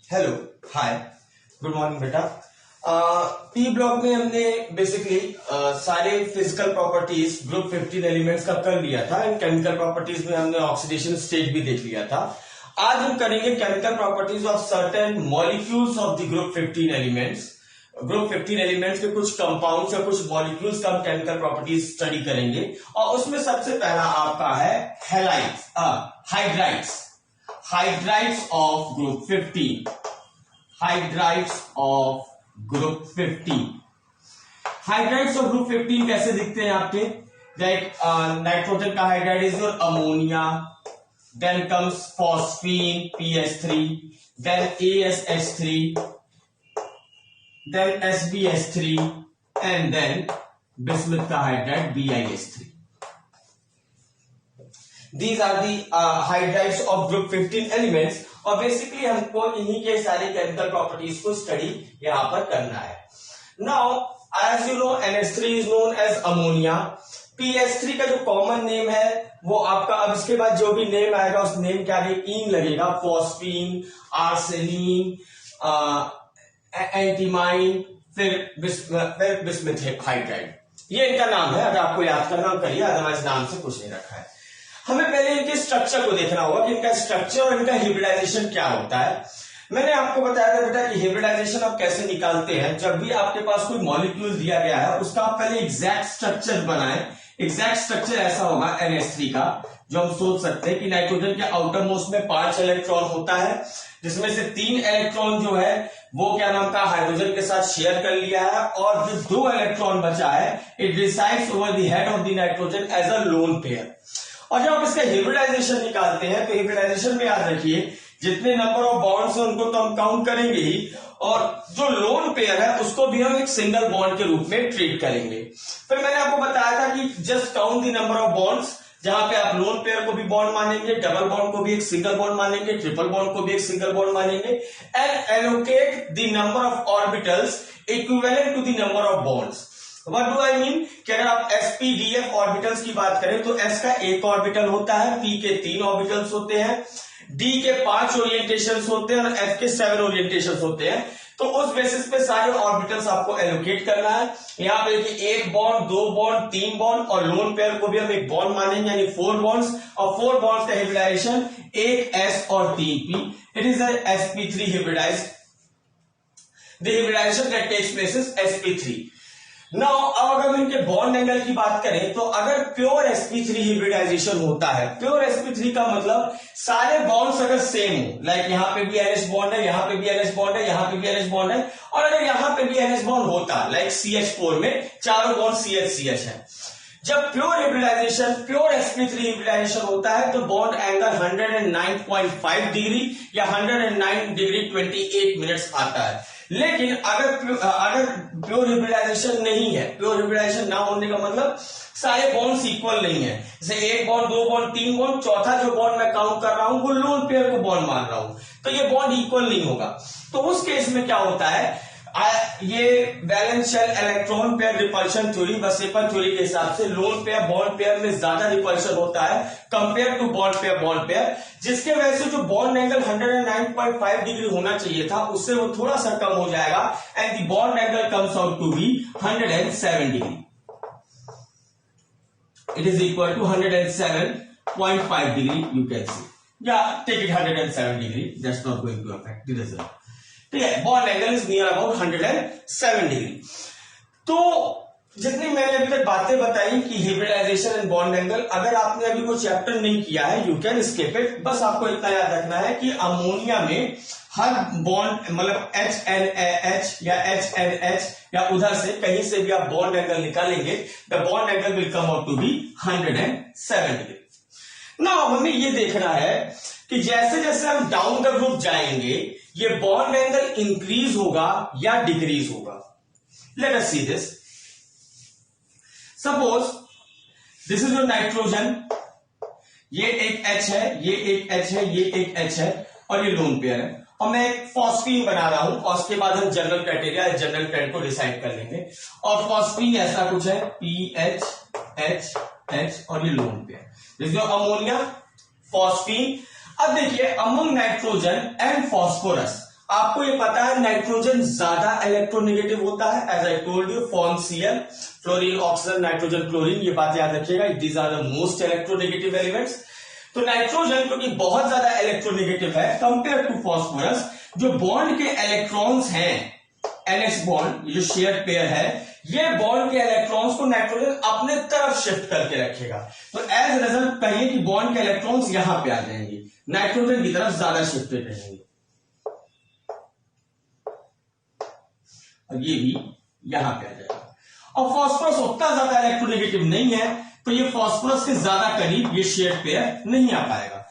Hello, हाय, good morning बेटा। P block में हमने बेसिकली सारे फिजिकल प्रॉपर्टीज ग्रुप 15 एलिमेंट्स का कर लिया था एंड केमिकल प्रॉपर्टीज में हमने ऑक्सीडेशन स्टेट भी देख लिया था। आज हम करेंगे chemical properties of certain molecules of the group 15 elements. Group 15 elements के कुछ कंपाउंड्स या कुछ मॉलिक्यूल्स का हम केमिकल प्रॉपर्टीज स्टडी करेंगे और उसमें सबसे पहला आपका है halides, hydrides of group 15। Hydrides of group 15। Hydrides of group 15 कैसे दिखते हैं आपके? लाइक नाइट्रोजन का hydride is your ammonia, then comes phosphine PH3, then ASH3, then SbH3 and then bismuth का hydride BiH3। These are the hydrides of group 15 elements और basically हमको इन्हीं के सारे केमिकल प्रॉपर्टीज को स्टडी यहां पर करना है। Now as you know NH3 is known as ammonia. PH3 का जो कॉमन नेम है वो आपका, अब इसके बाद जो भी नेम आएगा उस नेम के आगे ईन लगेगा, फॉस्फीन, आर्सेनिन, एंटीमाइन, फिर बिस्मुथ हाइड्राइड। ये इनका नाम है, अगर आपको याद करना करिए, अदरवाइज नाम से कुछ नहीं रखा है। हमें पहले इनके स्ट्रक्चर को देखना होगा कि इनका स्ट्रक्चर और इनका हाइब्रिडाइजेशन क्या होता है। मैंने आपको बताया था बेटा कि हाइब्रिडाइजेशन आप कैसे निकालते हैं। जब भी आपके पास कोई मॉलिक्यूल दिया गया है उसका आप पहले एग्जैक्ट स्ट्रक्चर बनाएं। एग्जैक्ट स्ट्रक्चर ऐसा होगा NH3 का, जो हम सोच सकते हैं कि नाइट्रोजन के आउटर मोस्ट में 5 इलेक्ट्रॉन होता है, जिसमें से 3 इलेक्ट्रॉन जो है वो क्या नाम का हाइड्रोजन के साथ शेयर कर लिया है और जो 2 इलेक्ट्रॉन बचा है it resides over the head of the nitrogen as a lone pair. और जब आप इसका हाइब्रिडाइजेशन निकालते हैं तो हाइब्रिडाइजेशन में याद रखिए जितने नंबर ऑफ बॉन्ड्स हैं उनको तो हम काउंट करेंगे ही, और जो लोन पेयर है उसको भी हम एक सिंगल बॉन्ड के रूप में ट्रीट करेंगे। फिर मैंने आपको बताया था कि just count the number of bonds, जहां पे आप लोन पेयर को भी बॉन्ड मानेंगे, डबल बॉन्ड को भी एक सिंगल बॉन्ड मानेंगे, ट्रिपल बॉन्ड को भी एक सिंगल बॉन्ड मानेंगे, and allocate the number of orbitals equivalent to the number of bonds. What do I mean? कि अगर आप sp-df ऑर्बिटल्स की बात करें तो s का 1 ऑर्बिटल होता है, p के 3 ऑर्बिटल्स होते हैं, d के 5 ओरिएंटेशंस होते हैं और f के 7 ओरिएंटेशंस होते हैं। तो उस बेसिस पे सारे ऑर्बिटल्स आपको एलोकेट करना है। यहाँ पे देखिए 1 बॉन्ड, 2 बॉन्ड, 3 बॉन्ड और लोन पेयर को भी हम एक बॉन्ड मानेंगे, यानी 4 बॉन्ड्स, और 4 बॉन्ड्स का हाइब्रिडाइजेशन 1 s और 3 p। It is sp3 hybridized. The hybridization that takes place is sp3. Now अब अगर हम इनके बॉन्ड एंगल की बात करें तो अगर प्योर sp3 हाइब्रिडाइजेशन होता है, प्योर sp3 का मतलब सारे बॉन्ड्स अगर सेम हो, लाइक यहाँ पे भी NH बॉन्ड है, यहाँ पे भी NH बॉन्ड है, यहाँ पे भी NH बॉन्ड है, और अगर यहाँ पे भी NH बॉन्ड होता, लाइक CH4 में चारों बॉन्ड CH है। जब pure hybridisation, pure sp3 hybridisation होता है तो बॉन्ड एंगल 109.5 डिग्री या 109 डिग्री 28 मिनट्स आता है। लेकिन अगर प्योर हाइब्रिडाइजेशन नहीं है, प्योर हाइब्रिडाइजेशन ना होने का मतलब सारे बॉन्ड्स इक्वल नहीं है, जैसे 1 बॉन्ड, 2 बॉन्ड, 3 बॉन्ड, चौथा जो बॉन्ड मैं काउंट कर रहा हूं वो लोन पेयर को बॉन्ड मान रहा हूं, तो ये बॉन्ड इक्वल नहीं होगा। तो उस केस में क्या होता है, ये valence shell electron pair repulsion theory, VSEPR theory के हिसाब से लोन पेयर बॉन्ड पेयर में ज्यादा रिपल्शन होता है कंपेयर टू बॉन्ड पेयर, जिसके वजह से जो बॉन्ड एंगल 109.5 डिग्री होना चाहिए था उससे वो थोड़ा सा कम हो जाएगा and the bond angle comes out to be 107 degree. It is equal to 107.5 degree, you can see, या take it 107 degree, that's not going to affect the result. ठीक है, bond angle is near about 107 degree. तो जितनी मैंने अभी तक बातें बताई कि हाइब्रिडाइजेशन एंड बॉन्ड एंगल, अगर आपने अभी कोई चैप्टर नहीं किया है यू कैन स्किप इट। बस आपको इतना याद रखना है कि अमोनिया में हर बॉन्ड मतलब HNH या HNH या उधर से कहीं से भी आप बॉन्ड एंगल निकालेंगे, the bond angle will come out to be 107 degree. Now हमें ये देखना है कि जैसे जैसे हम डाउन द ग्रुप जाएंगे ये बॉन्ड एंगल इंक्रीज होगा या डिक्रीज होगा। Let us see this. Suppose this is your nitrogen, ये एक H है, ये एक H है, ये एक H है और ये लोन पेयर है, और मैं एक फॉस्फीन बना रहा हूं, और उसके बाद हम जनरल क्राइटेरिया, जनरल ट्रेंड को डिसाइड कर लेंगे। और फॉस्फीन ऐसा कुछ है, PH H H और ये lone pair, this is your ammonia, phosphine. अब देखिए अमंग नाइट्रोजन एंड फॉस्फोरस, आपको ये पता है नाइट्रोजन ज्यादा इलेक्ट्रोनेगेटिव होता है, as I told you, form Cl, fluorine, oxygen, nitrogen, chlorine, ये बात याद रखिएगा, these are the most electronegative elements. तो नाइट्रोजन क्योंकि बहुत ज्यादा इलेक्ट्रोनेगेटिव है कंपेयर टू फास्फोरस, जो बॉन्ड के इलेक्ट्रॉन्स हैं, NH बॉन्ड जो शेयर पेयर है, ये बॉन्ड के इलेक्ट्रॉन्स को नाइट्रोजन अपने तरफ शिफ्ट करके रखेगा। तो एज रिजल्ट कहिए कि बॉन्ड के इलेक्ट्रॉन्स यहां पे आ जाएंगे, नाइट्रोजन की तरफ ज्यादा शिफ्टेड रहेंगे, और ये भी यहां पे आ जाएगा। और फास्फोरस उतना ज्यादा इलेक्ट्रोनेगेटिव नहीं है, तो ये फास्फोरस के ज्यादा करीब ये शेयर पेयर नहीं आ पाएगा।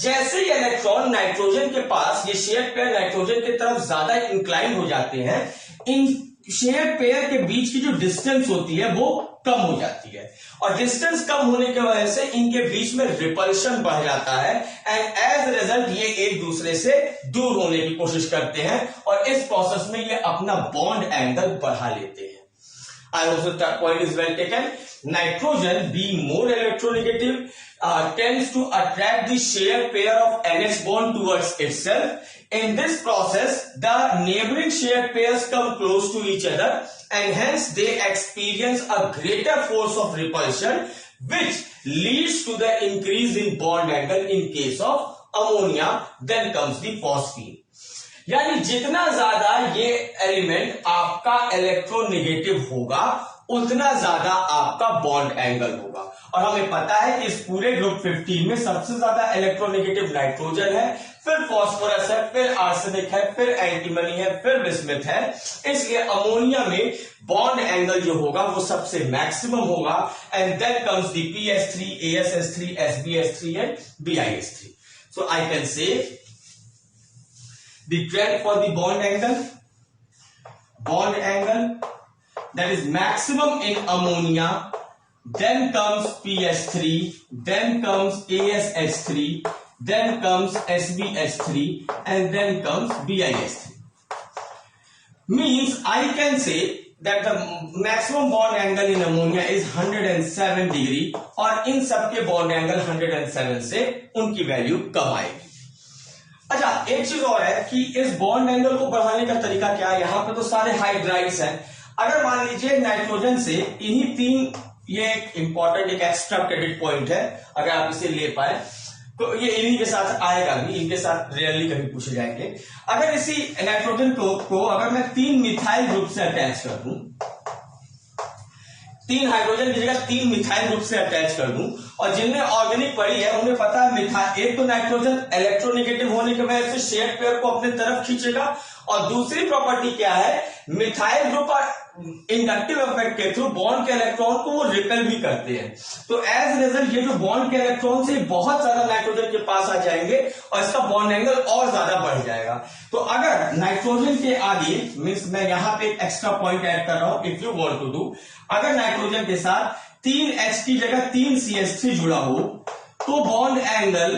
जैसे ही इलेक्ट्रॉन नाइट्रोजन के पास, ये शेयर पेयर नाइट्रोजन की तरफ ज्यादा इंक्लाइन हो जाते हैं, इन शेयर पेयर के बीच की जो डिस्टेंस होती है वो कम हो जाती है, और डिस्टेंस कम होने की वजह से इनके बीच में रिपल्शन बढ़ जाता है, एंड एज रिजल्ट ये एक दूसरे से दूर होने की कोशिश करते हैं, और इस प्रोसेस में ये अपना बॉन्ड एंगल बढ़ा लेते हैं। I also that point is well taken. Nitrogen, being more electronegative, tends to attract the shared pair of NH bond towards itself. In this process, the neighboring shared pairs come close to each other, and hence they experience a greater force of repulsion, which leads to the increase in bond angle in case of ammonia. Then comes the phosphine. यानी जितना ज्यादा ये element आपका electronegative होगा, उतना ज्यादा आपका bond angle होगा। और हमें पता है कि इस पूरे ग्रुप 15 में सबसे ज्यादा इलेक्ट्रोनेगेटिव नाइट्रोजन है, फिर फास्फोरस है, फिर आर्सेनिक है, फिर एंटीमनी है, फिर बिस्मथ है। इसलिए अमोनिया में बॉन्ड एंगल जो होगा वो सबसे मैक्सिमम होगा, and then comes the PS3, ASS3, SbS3 and BiS3। So I can say the trend for the bond angle that is maximum in ammonia, then comes PS3, then comes ASH3, then comes SbH3, and then comes BiS3. Means I can say that the maximum bond angle in ammonia is 107 degree, और इन सबके bond angle 107 से उनकी value कम आएगी। अच्छा, एक चीज और है कि इस बॉन्ड एंगल को बढ़ाने का तरीका क्या है। यहां पे तो सारे हाइड्राइड्स हैं, अगर मान लीजिए नाइट्रोजन से इन्हीं तीन, ये एक इंपॉर्टेंट एक एक्स्ट्रा क्रेडिट पॉइंट है, अगर आप इसे ले पाए तो ये इन्हीं के साथ आएगा भी, इनके साथ रियली कभी पूछे जाएंगे। अगर इसी नाइट्रोजन को अगर मैं 3 मिथाइल ग्रुप से अटैच कर दूं, 3 हाइड्रोजन की जगह 3 मिथाइल ग्रुप से अटैच कर दूं, और जिनमें ऑर्गेनिक पड़ी है उन्हें पता है मिथाइल, एक तो नाइट्रोजन इलेक्ट्रोनेगेटिव होने की वजह से शेयर पेयर को अपने तरफ खींचेगा, और दूसरी प्रॉपर्टी क्या है, मिथाइल ग्रुप और इंडक्टिव इफेक्ट के थ्रू बॉन्ड के इलेक्ट्रॉन को वो रिपेल भी करते हैं। तो एज रिजल्ट ये जो बॉन्ड के इलेक्ट्रॉन से बहुत ज्यादा नाइट्रोजन के पास आ जाएंगे, और इसका बॉन्ड एंगल और ज्यादा बढ़ जाएगा। तो अगर नाइट्रोजन के आगे, मीन्स मैं यहां पे एक एक्स्ट्रा पॉइंट ऐड कर रहा हूं, if you want to do, अगर नाइट्रोजन के साथ 3H की जगह 3CH3 जुड़ा हो, तो bond angle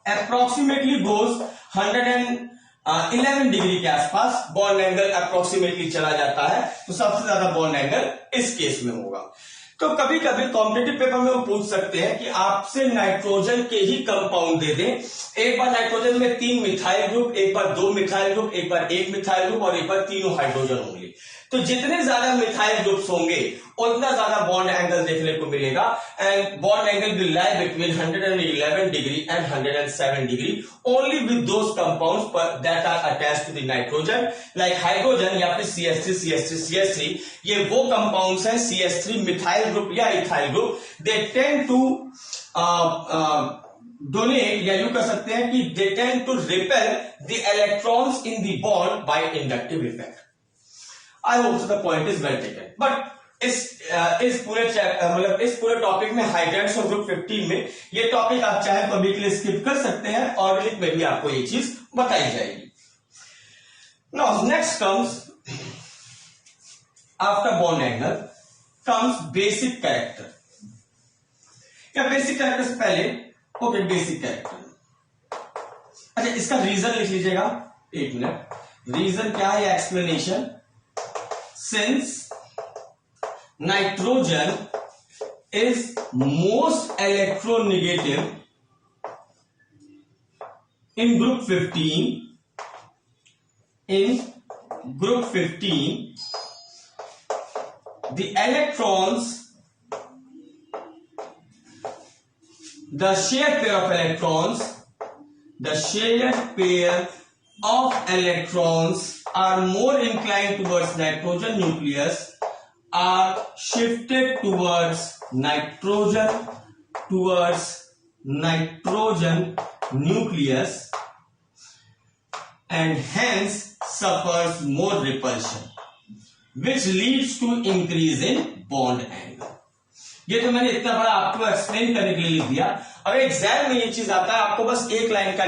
approximately goes 111 degree के आसपास बॉन्ड एंगल अप्रोक्सीमेटली चला जाता है। तो सबसे ज्यादा बॉन्ड एंगल इस केस में होगा। तो कभी कभी कॉम्पिटिटिव पेपर में वो पूछ सकते हैं कि आपसे नाइट्रोजन के ही कंपाउंड दे दें, एक बार नाइट्रोजन में 3 मिथाइल ग्रुप, एक बार 2 मिथाइल ग्रुप, एक बार 1 मिथाइल ग्रुप, और एक बार तीनों हाइड्रोजन होंगे। तो जितने ज्यादा मिथाइल ग्रुप्स होंगे उतना ज्यादा बॉन्ड एंगल देखने को मिलेगा, and bond angle will lie between 111 degree and 107 degree only with those compounds that are attached to the nitrogen, like hydrogen या फिर CH3 ये वो कंपाउंड्स हैं, CH3 मिथाइल ग्रुप या ethyl group, they tend to donate, या you कह सकते हैं कि they tend to repel the electrons in the bond by inductive effect. I hope so the point is well taken. But इस पूरे topic में hydrides और ग्रुप 15 में ये टॉपिक आप चाहे तो अभी के लिए स्किप कर सकते हैं, ऑर्गेनिक में भी आपको ये चीज बताई जाएगी। Now next comes, after bond angle comes basic character, या बेसिक कैरेक्टर से पहले, ओके बेसिक कैरेक्टर, अच्छा इसका रीजन लिख लीजिएगा, 1 मिनट। रीजन क्या है या explanation, since nitrogen is most electronegative in group 15, in group 15, the electrons, the shared pair of electrons, the shared pair of electrons are more inclined towards nitrogen nucleus, are shifted towards nitrogen nucleus, and hence suffers more repulsion, which leads to increase in bond angle. ये तो मैंने इतना बड़ा आपको explain करने के लिए लिख दिया। अगर एग्जाम में ये चीज आता है, आपको बस एक लाइन का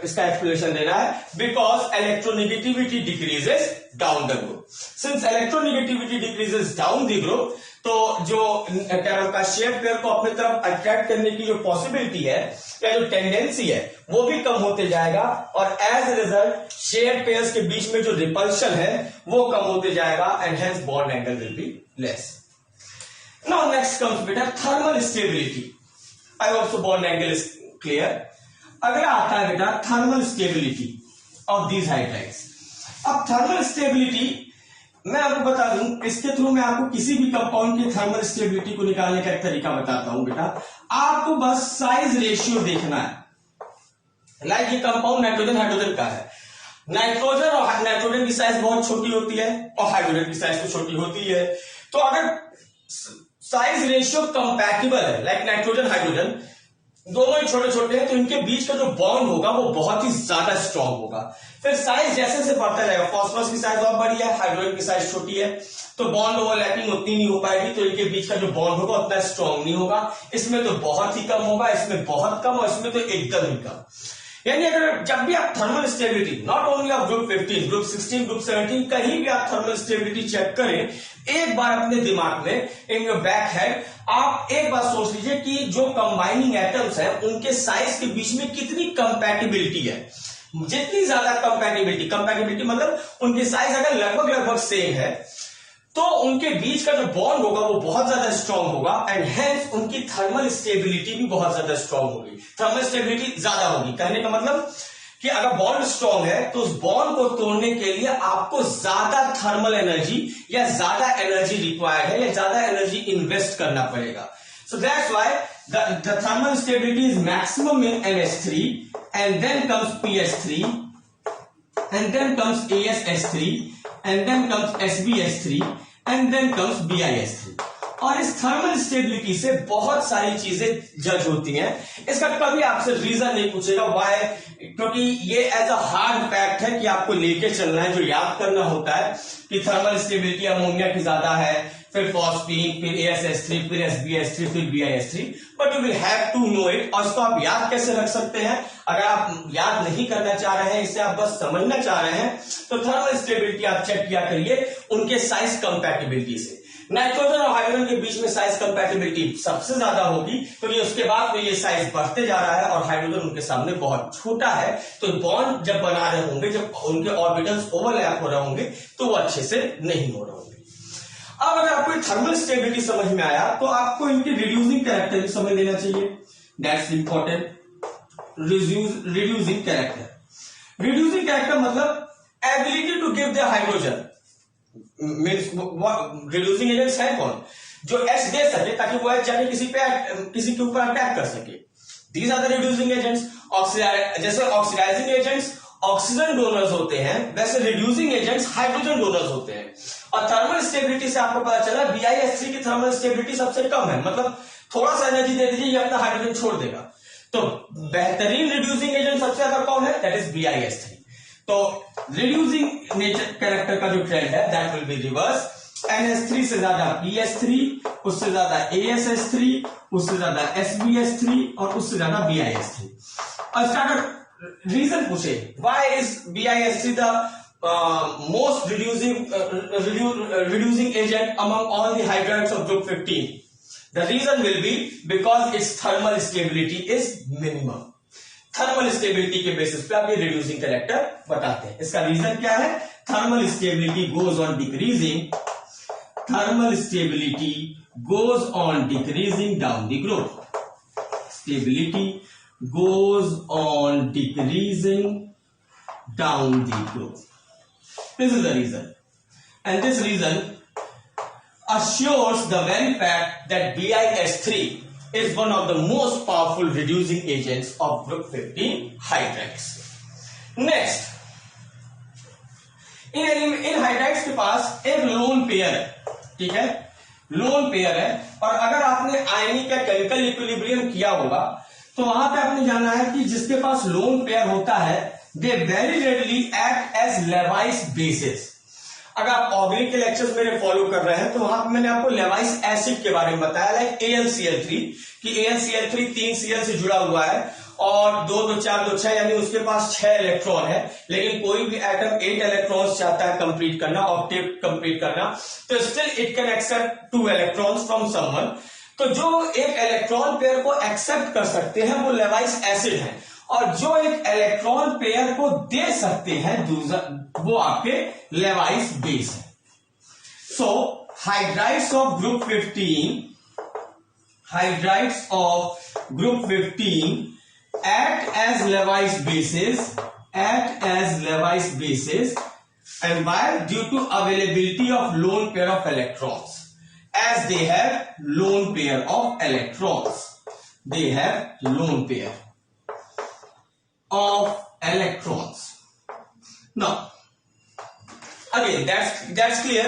इसका एक्सप्लेनेशन देना है, because electronegativity decreases down the group. Since electronegativity decreases down the group, तो जो कैरोल का शेयर पेयर को अपनी तरफ अट्रैक्ट करने की जो पॉसिबिलिटी है या जो टेंडेंसी है वो भी कम होते जाएगा, और as a result share pairs के बीच में जो रिपल्शन है वो कम होते जाएगा, and hence bond angle will be less. Now next comes beta thermal stability. I hope so bond angle is clear. अगला आता है बेटा thermal stability of these hydrides. अब thermal stability मैं आपको बता दूं, इसके थ्रू मैं आपको किसी भी कंपाउंड की थर्मल स्टेबिलिटी को निकालने का एक तरीका बताता हूं बेटा। आपको बस साइज रेशियो देखना है। लाइक ये कंपाउंड नाइट्रोजन हाइड्रोजन का है, नाइट्रोजन और नाइट्रोजन की साइज बहुत छोटी होती है और हाइड्रोजन की साइज तो छोटी होती है। तो अगर साइज रेशियो कंपैटिबल है, लाइक नाइट्रोजन हाइड्रोजन दोनों ही छोटे छोटे हैं, तो इनके बीच का जो बॉन्ड होगा वो बहुत ही ज्यादा स्ट्रांग होगा। फिर साइज जैसे से बढ़ता जाएगा, फॉस्फोरस की साइज और बड़ी है, हाइड्रोजन की साइज छोटी है, तो बॉन्ड ओवरलैपिंग उतनी नहीं हो पाएगी, तो इनके बीच का जो बॉन्ड होगा उतना स्ट्रांग नहीं होगा। इसमें तो बहुत ही कम होगा, इसमें बहुत कम, और इसमें तो एकदम ही कम। यानी अगर जब भी आप thermal stability not only of group 15, group 16, group 17, कहीं भी आप थर्मल स्टेबिलिटी चेक करें, एक बार अपने दिमाग में इन योर बैक हेड आप एक बार सोच लीजिए कि जो कंबाइनिंग एटम्स हैं उनके साइज के बीच में कितनी कंपैटिबिलिटी है। जितनी ज्यादा कंपैटिबिलिटी मतलब उनकी साइज अगर लगभग सेम है, तो उनके बीच का जो बॉन्ड होगा वो बहुत ज्यादा स्ट्रांग होगा, एंड हेंस उनकी थर्मल स्टेबिलिटी भी बहुत ज्यादा स्ट्रांग होगी, थर्मल स्टेबिलिटी ज्यादा होगी। कहने का मतलब कि अगर बॉन्ड स्ट्रांग है तो उस बॉन्ड को तोड़ने के लिए आपको ज्यादा थर्मल एनर्जी या ज्यादा एनर्जी रिक्वायर्ड है, या ज्यादा एनर्जी इन्वेस्ट करना पड़ेगा। So that's why the thermal stability is maximum in NH3, and then comes PH3, and then comes AsH3, and then comes SbH3, and then comes BiH3। और इस thermal stability से बहुत सारी चीजें जज होती हैं। इसका कभी आपसे रीजन नहीं पूछेगा व्हाई, क्योंकि ये एज अ हार्ड फैक्ट है कि आपको लेके चलना है, जो याद करना होता है कि थर्मल स्टेबिलिटी अमोनिया की ज्यादा है, फिर फॉस्फीन, फिर AsH3, फिर SbH3, फिर BiH3, but you will have to know it. और इसको आप याद कैसे रख सकते हैं? अगर आप याद नहीं करना चाह रहे हैं, इसे आप बस समझना चाह रहे हैं, तो थर्मल स्टेबिलिटी आप चेक किया करिए उनके साइज कंपैटिबिलिटी से। नाइट्रोजन और हाइड्रोजन के बीच में साइज कंपैटिबिलिटी सबसे ज्यादा होगी, क्योंकि उसके बाद में ये साइज बढ़ते जा रहा है और हाइड्रोजन उनके सामने बहुत छोटा है, तो बॉन्ड जब बना रहे होंगे, जब उनके ऑर्बिटल्स ओवरलैप हो रहे होंगे, तो वो अच्छे से नहीं हो रहे होंगे। अब अगर आपको थर्मल स्टेबिलिटी समझ में आया, तो आपको इनके रिड्यूसिंग कैरेक्टर भी समझ लेना चाहिए। That's important. रिड्यूसिंग कैरेक्टर मतलब ability to give the hydrogen. Means reducing agents है कौन? जो H दे सके ताकि वो H जाके किसी के ऊपर अटैक कर सके। These are the reducing agents. जैसे ऑक्सीडाइजिंग एजेंट्स ऑक्सीजन डोनर्स होते हैं, वैसे रिड्यूसिंग एजेंट्स हाइड्रोजन डोनर्स होते हैं। और थर्मल स्टेबिलिटी से आपको पता चला BiH3 की थर्मल स्टेबिलिटी सबसे कम है, मतलब थोड़ा सा एनर्जी दे दीजिए, ये अपना हाइड्रोजन छोड़ देगा। तो बेहतरीन रिड्यूसिंग एजेंट सबसे ज्यादा कौन है? That is BiH3। तो रिड्यूसिंग कैरेक्टर का जो ट्रेंड है that will be reverse. NH3 से ज्यादा PH3, उससे ज्यादा AsH3, उससे ज्यादा SbH3 और उससे ज्यादा BiH3। और स्टार्ट रीजन पूछे, why is BiH3 the most reducing agent among all the hydrides of group 15? The reason will be because its thermal stability is minimum. Thermal stability के बेसिस पे आप ये रिड्यूसिंग कैरेक्टर बताते हैं। इसका reason क्या है? Thermal stability goes on decreasing, thermal stability goes on decreasing down the group, stability goes on decreasing down the group. This is the reason, and this reason assures the very fact that BiS3 is one of the most powerful reducing agents of group 15 hydrides. Next, in hydrides के पास एक lone pair है, ठीक है, lone pair है, और अगर आपने आयनिक का केमिकल इक्विलिब्रियम किया होगा तो वहां पे आपने जाना है कि जिसके पास लोन पेयर होता है they very readily act as Lewis bases. अगर आप ऑर्गेनिक के लेक्चर्स मेरे फॉलो कर रहे हैं तो वहां पे मैंने आपको लेवाइस एसिड के बारे में बताया, लाइक AlCl3 कि AlCl3 3 Cl से जुड़ा हुआ है और 2 2 4 2 6 यानी उसके पास 6 इलेक्ट्रॉन है, लेकिन कोई भी एटम 8 इलेक्ट्रॉन्स चाहता है कंप्लीट करना, ऑक्टेट कंप्लीट करना, तो still it can accept 2 electrons from someone. तो जो एक इलेक्ट्रॉन पेयर को एक्सेप्ट कर सकते हैं वो लेवाइस एसिड है, और जो एक इलेक्ट्रॉन पेयर को दे सकते हैं वो आपके लेवाइस बेस है। So hydrides of group 15, hydrides of group 15 act as Lewis bases, and why? Due to availability of lone pair of electrons, as they have lone pair of electrons, they have lone pair of electrons. Now again that's clear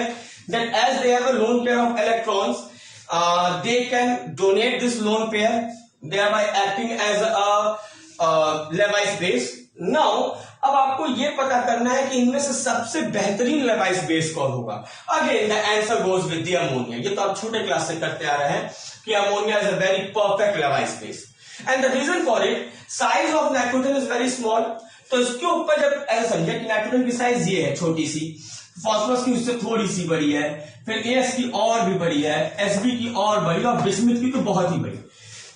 that as they have a lone pair of electrons, they can donate this lone pair, thereby acting as a Lewis base. Now अब आपको ये पता करना है कि इनमें से सबसे बेहतरीन Lewis base कौन होगा। Again the answer goes with the ammonia. ये तो आप छोटे क्लास से करते आ रहे हैं कि ammonia is a very perfect Lewis base, and the reason for it, size of nitrogen is very small. तो इसके ऊपर जब ऐसा समझे कि नाइट्रोजन की साइज ये है छोटी सी, फॉस्फोरस की उससे थोड़ी सी बड़ी है, फिर एस की और भी बड़ी है, एसबी की और बड़ी, और बिस्मिथ की तो बहुत ही बड़ी।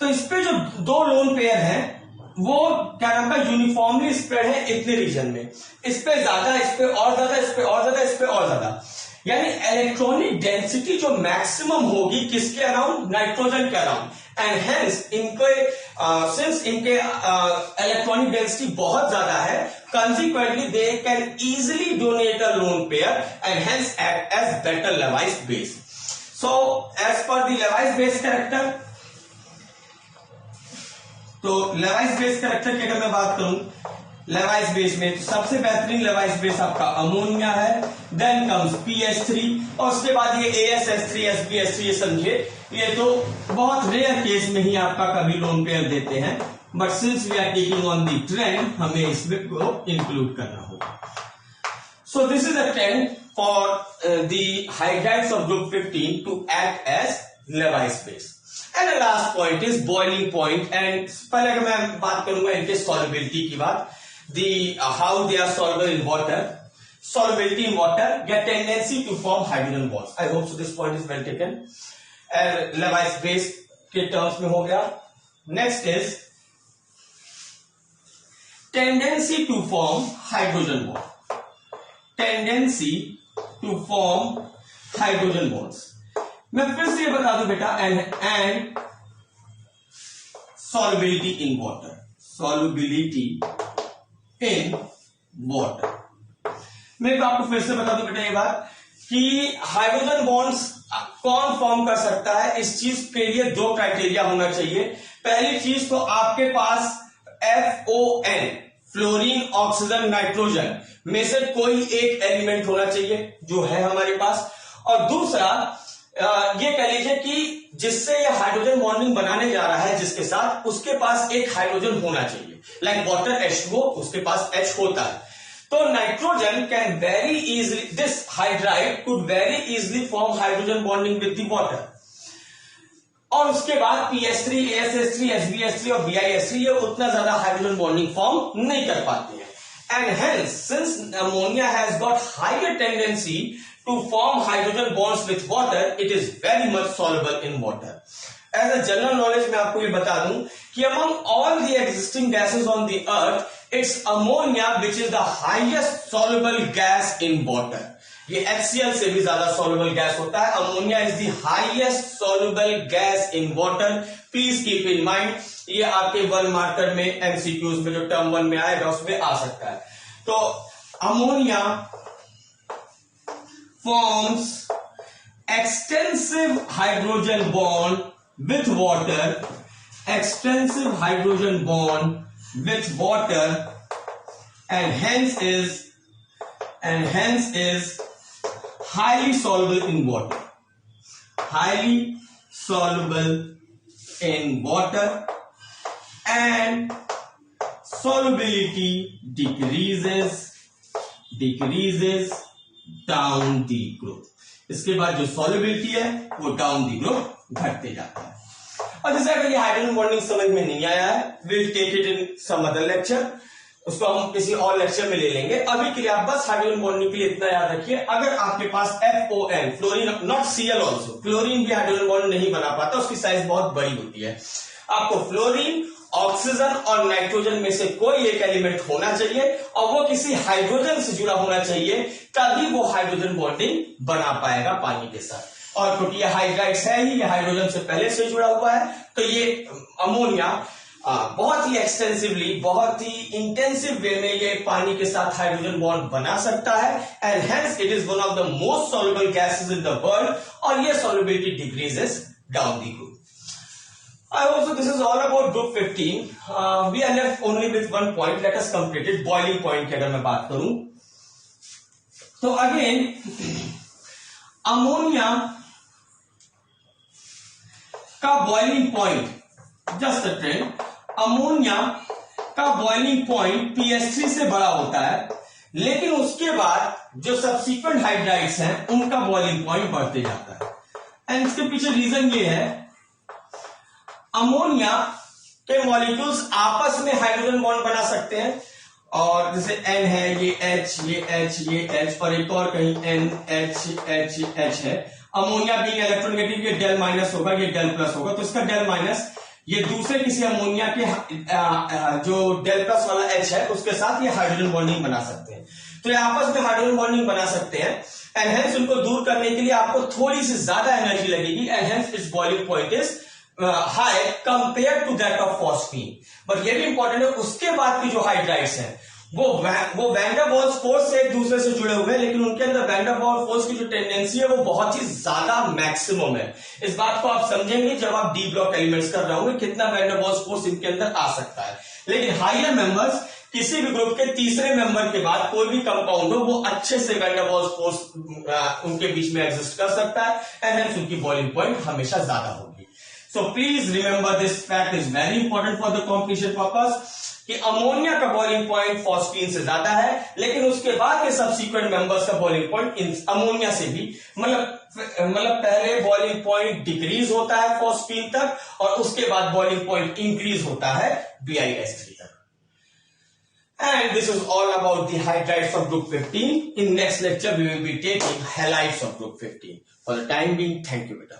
तो इस पे जो 2 लोन पेयर हैं वो क्या नाम का यूनिफॉर्मली स्प्रेड है इतने रीजन में, इस पे ज्यादा, इस पे और ज्यादा, इस पे और ज्यादा, इस पे और ज्यादा, यानी इलेक्ट्रॉनिक डेंसिटी जो मैक्सिमम होगी किसके अराउंड, नाइट्रोजन के अराउंड, एंड हेंस इनके सिंस इनके इलेक्ट्रॉनिक डेंसिटी बहुत ज्यादा है, consequently they can easily donate a lone pair and hence act as better Lewis base. So as per the Lewis base character, तो Lewis base character की अगर मैं बात करूं, Lewis base में तो सबसे बेहतरीन Lewis base आपका अमोनिया है, देन कम्स PH3, और उसके बाद ये ASS3 SBS3, ये समझे ये तो बहुत रेयर केस में ही आपका कभी लोन पेयर देते हैं, but since we are taking on the trend हमें इसमें को इंक्लूड करना होगा। So this is a trend for the hydrides of group 15 to act as Lewis base. And the last point is boiling point, and पहले अगर मैं बात करूंगा इनके सॉल्युबिलिटी की बात, the how they are soluble in water, solubility in water, get tendency to form hydrogen bonds. I hope so this point is well taken. Lewis base के terms में हो गया। Next is tendency to form hydrogen bond, tendency to form hydrogen bonds. मैं फिर से ये बता दूं बेटा, and solubility in water, solubility in water। मैं तो आपको फिर से बता दूं बेटा ये बात कि हाइड्रोजन बॉन्ड्स कौन फॉर्म कर सकता है, इस चीज के लिए 2 क्राइटेरिया होना चाहिए। पहली चीज तो आपके पास FON, फ्लोरीन ऑक्सीजन नाइट्रोजन में से कोई एक एलिमेंट होना चाहिए जो है हमारे पास, और दूसरा ये कह लीजिए कि जिससे ये हाइड्रोजन बॉन्डिंग बनाने जा रहा है जिसके साथ, उसके पास एक हाइड्रोजन होना चाहिए, लाइक वाटर H2O, उसके पास H होता है। तो nitrogen can very easily, this hydride could very easily form hydrogen bonding with the water, और उसके बाद PH3, ASS3, SBS3 और BiS3 ये उतना ज्यादा हाइड्रोजन बॉन्डिंग फॉर्म नहीं कर पाते हैं, and hence since ammonia has got higher tendency to form hydrogen bonds with water, it is very much soluble in water. As a general knowledge मैं आपको ये बता दूं कि among all the existing gases on the earth, it's ammonia which is the highest soluble gas in water. ये HCl से भी ज्यादा soluble gas होता है। ammonia is the highest soluble gas in water. Please keep in mind, ये आपके 1 marker में MCQs में जो टर्म 1 में आएगा उसमें आ सकता है। तो ammonia forms extensive hydrogen bond with water, extensive hydrogen bond with water, and hence is highly soluble in water, highly soluble in water, and solubility decreases down the group. इसके बाद जो solubility है वो डाउन दी ग्रुप घटते जाता है। और जैसे अगर ये हाइड्रोजन बॉन्डिंग समझ में नहीं आया है, will take it in some other lecture, उसको हम किसी और लेक्चर में ले लेंगे। अभी के लिए आप बस हाइड्रोजन बॉन्डिंग के लिए इतना याद रखिए, अगर आपके पास FON fluorine, not Cl also, fluorine भी हाइड्रोजन बॉन्ड नहीं बना पाता, उसकी साइज बहुत बड़ी होती है। आपको फ्लोरीन, ऑक्सीजन और नाइट्रोजन में से कोई एक एलिमेंट होना चाहिए और वो किसी हाइड्रोजन से जुड़ा होना चाहिए, तभी वो हाइड्रोजन बॉन्डिंग बना पाएगा पानी के साथ। और क्योंकि ये हाइड्राइड्स है ही, ये हाइड्रोजन से पहले से जुड़ा हुआ है, तो ये अमोनिया बहुत ही एक्सटेंसिवली, बहुत ही इंटेंसिव वे में ये पानी के साथ हाइड्रोजन बॉन्ड बना सकता है, and hence it is one of the most soluble gases in the world, और ये solubility decreases down the group. I also, this is all about group 15. We are left only with one point. Let us complete it. Boiling point की अगर मैं बात करूं, तो again ammonia का boiling point, just a trend, ammonia का boiling point pH3 से बड़ा होता है, लेकिन उसके बाद जो सबसीक्वेंट हाइड्राइड्स हैं उनका बॉइलिंग पॉइंट बढ़ते जाता है। एंड इसके पीछे रीजन ये है, अमोनिया के मॉलिक्यूल्स आपस में हाइड्रोजन बॉन्ड बना सकते हैं, और जैसे N है, ये H, ये H, ये H, और एक और कहीं N, H, H, H है। अमोनिया भी इलेक्ट्रोनेगेटिव, ये डेल माइनस होगा, ये डेल प्लस होगा, तो इसका डेल माइनस ये दूसरे किसी अमोनिया के जो डेल प्लस वाला H है उसके साथ ये हाइड्रोजन बॉन्डिंग बना सकते हैं। तो ये आपस में हाइड्रोजन बॉन्डिंग बना सकते हैं, एंड हेंस उनको दूर करने के लिए आपको थोड़ी सी ज्यादा एनर्जी लगेगी, and hence its boiling point is high compare to that of phosphine. But ये भी इंपॉर्टेंट है, उसके बाद की जो हाइड्राइड्स हैं वो वैन डर वाल्स फोर्स से एक दूसरे से जुड़े हुए हैं, लेकिन उनके अंदर वैन डर वाल्स फोर्स की जो टेंडेंसी है वो बहुत ही ज्यादा मैक्सिमम है। इस बात को आप समझेंगे जब आप डी ब्लॉक एलिमेंट्स कर रहे होंगे, कितना वैन डर वाल्स फोर्स इनके अंदर आ सकता है। लेकिन हायर मेंबर्स, किसी भी ग्रुप के तीसरे मेंबर के बाद कोई भी कंपाउंड हो, वो अच्छे से वैन डर वाल्स फोर्स उनके बीच में एग्जिस्ट कर सकता है, एंड हेंस उनकी बॉइलिंग पॉइंट हमेशा ज्यादा होगी। So please remember this fact is very important for the competition purpose कि अमोनिया का बॉइलिंग पॉइंट फॉस्फीन से ज्यादा है, लेकिन उसके बाद के सबसीक्वेंट मेंबर्स का बॉइलिंग पॉइंट अमोनिया से भी मतलब पहले बॉइलिंग पॉइंट डिक्रीज होता है फॉस्फीन तक, और उसके बाद बॉइलिंग पॉइंट इंक्रीज होता है BiS3 तक। And this is all about the hydrides of group 15. In next lecture we will be taking halides of group 15. For the time being, thank you beta.